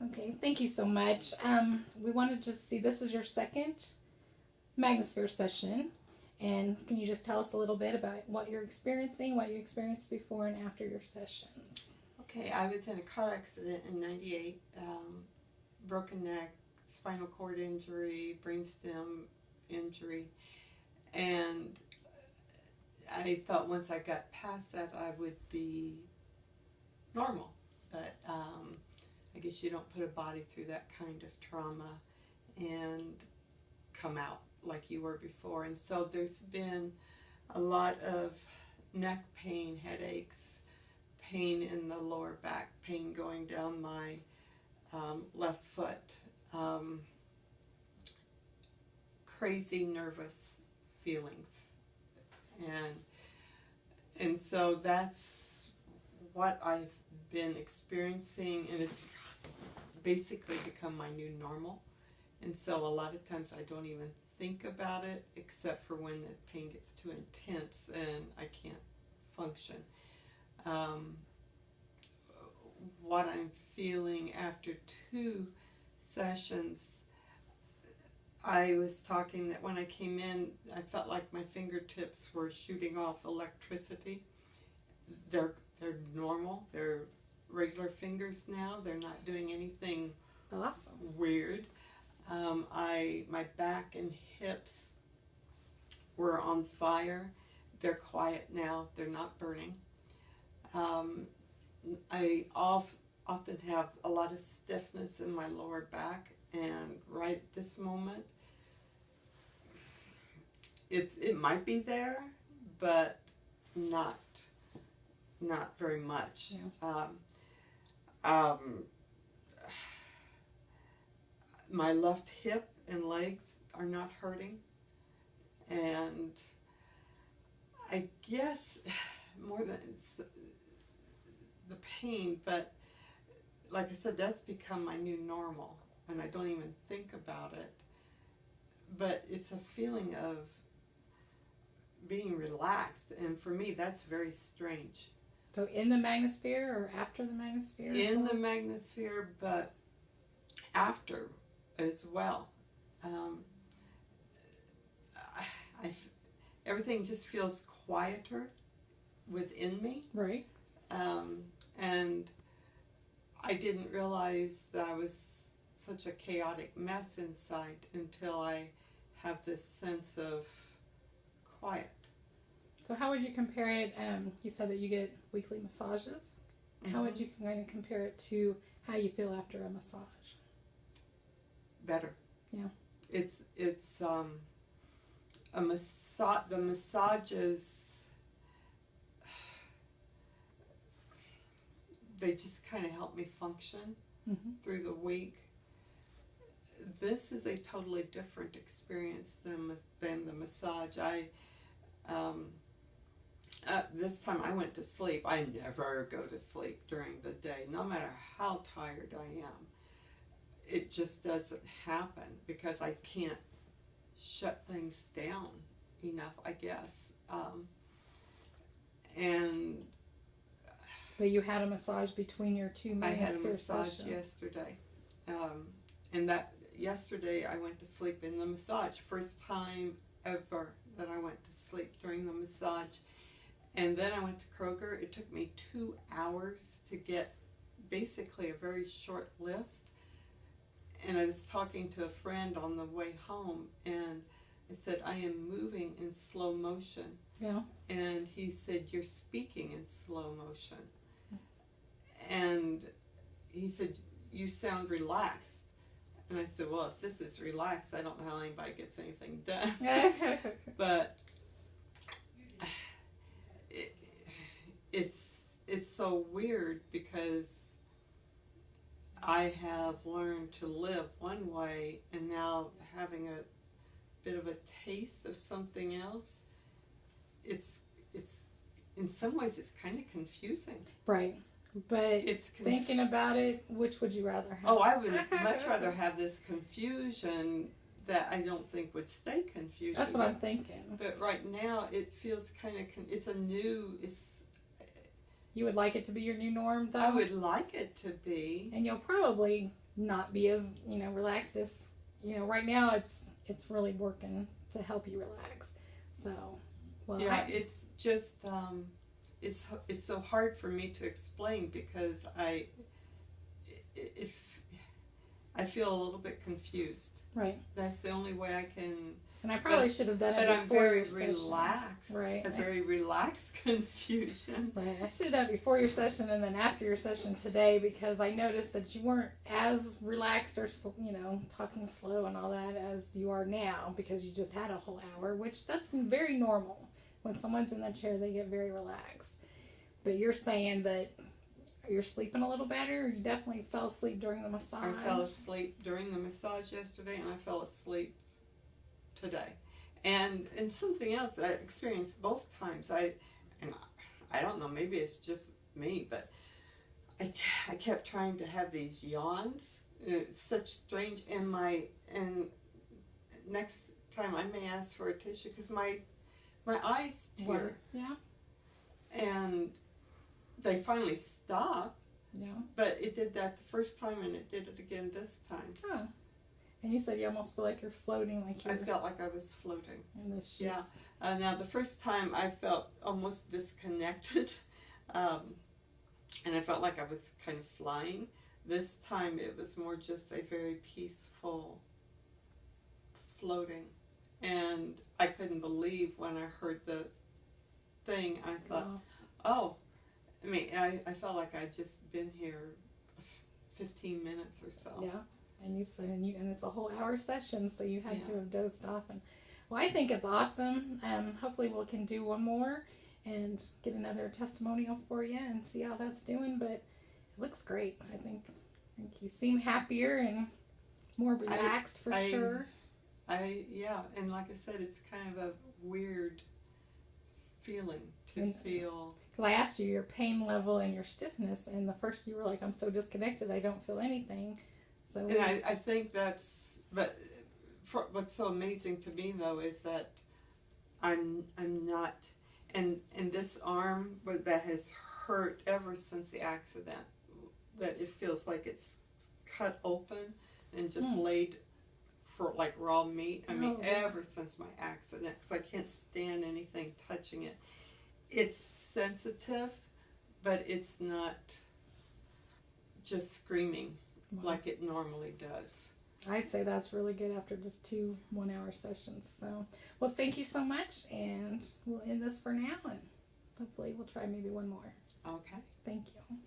Okay, thank you so much. We wanted to see, this is your second Magnesphere session. And can you just tell us a little bit about what you're experiencing, what you experienced before and after your sessions? Okay, I was in a car accident in '98, broken neck, spinal cord injury, brainstem injury, and I thought once I got past that I would be normal, but I guess you don't put a body through that kind of trauma and come out like you were before. And so there's been a lot of neck pain, headaches, pain in the lower back, pain going down my left foot, crazy nervous feelings, and so that's what I've been experiencing, and it's basically become my new normal. And so a lot of times I don't even think about it except for when the pain gets too intense and I can't function. What I'm feeling after 2 sessions, I was talking that when I came in, I felt like my fingertips were shooting off electricity. They're normal. They're regular fingers now. They're not doing anything Awesome. weird. My back and hips were on fire. They're quiet now. They're not burning. I often have a lot of stiffness in my lower back, and right at this moment, it might be there, but not very much. Yeah. My left hip and legs are not hurting, and I guess more than it's the pain, but like I said, that's become my new normal, and I don't even think about it. But it's a feeling of being relaxed, and for me, that's very strange. So in the Magnesphere or after the Magnesphere? In the Magnesphere, but after as well. Everything just feels quieter within me. Right. And I didn't realize that I was such a chaotic mess inside until I have this sense of quiet. So how would you compare it? You said that you get weekly massages. Mm-hmm. How would you kind of compare it to how you feel after a massage? Better. Yeah. It's a massage. The massages, they just kind of help me function through the week. This is a totally different experience than the massage. This time I went to sleep. I never go to sleep during the day, no matter how tired I am. It just doesn't happen because I can't shut things down enough, I guess. And but you had a massage between your 2 Magnesphere I had a massage sessions. yesterday, and that yesterday I went to sleep in the massage. First time ever that I went to sleep during the massage. And then I went to Kroger. It took me 2 hours to get basically a very short list. And I was talking to a friend on the way home, and I said, I am moving in slow motion. Yeah. And he said, you're speaking in slow motion. And he said, you sound relaxed. And I said, well, if this is relaxed, I don't know how anybody gets anything done. But it's so weird because I have learned to live one way, and now having a bit of a taste of something else, it's in some ways it's kind of confusing. Right. But thinking about it, which would you rather have? Oh, I would much rather have this confusion that I don't think would stay confusion. That's what I'm thinking. But right now it feels kind of, You would like it to be your new norm, though? I would like it to be. And you'll probably not be as, relaxed if, right now it's really working to help you relax. So, well, yeah, it's just, it's so hard for me to explain because if I feel a little bit confused. Right. That's the only way I can. And I probably should have done it before before your your session. But I'm very relaxed. Right. A very relaxed confusion. Right. I should have done it before your session and then after your session today because I noticed that you weren't as relaxed or, talking slow and all that as you are now because you just had a whole hour, which that's very normal. When someone's in the chair, they get very relaxed. But you're saying that you're sleeping a little better? You definitely fell asleep during the massage. I fell asleep during the massage yesterday, and I fell asleep today. And something else I experienced both times. I don't know. Maybe it's just me, but I kept trying to have these yawns. It's such strange. And next time I may ask for a tissue because my eyes tear. Yeah. And they finally stopped. Yeah. But it did that the first time, and it did it again this time. Huh. And you said you almost feel like you're floating, like you're. I felt like I was floating. And this just. Yeah. Now the first time I felt almost disconnected, and I felt like I was kind of flying. This time it was more just a very peaceful floating, and I couldn't believe when I heard the thing. I thought, oh. I mean, I felt like I'd just been here 15 minutes or so. Yeah, and you said, and it's a whole hour session, so you had to have dozed off. And well, I think it's awesome. Hopefully, we can do one more and get another testimonial for you and see how that's doing. But it looks great. I think you seem happier and more relaxed for sure. And like I said, it's kind of a weird feeling to feel. Because I asked you your pain level and your stiffness, and the first you were like, I'm so disconnected, I don't feel anything. So. And I think that's, but what's so amazing to me though is that I'm not, and this arm that has hurt ever since the accident, that it feels like it's cut open and just laid for like raw meat. I mean, ever since my accident, because I can't stand anything touching it. It's sensitive, but it's not just screaming like it normally does. I'd say that's really good after just 2 one-hour sessions. So, well, thank you so much, and we'll end this for now, and hopefully we'll try maybe one more. Okay. Thank you.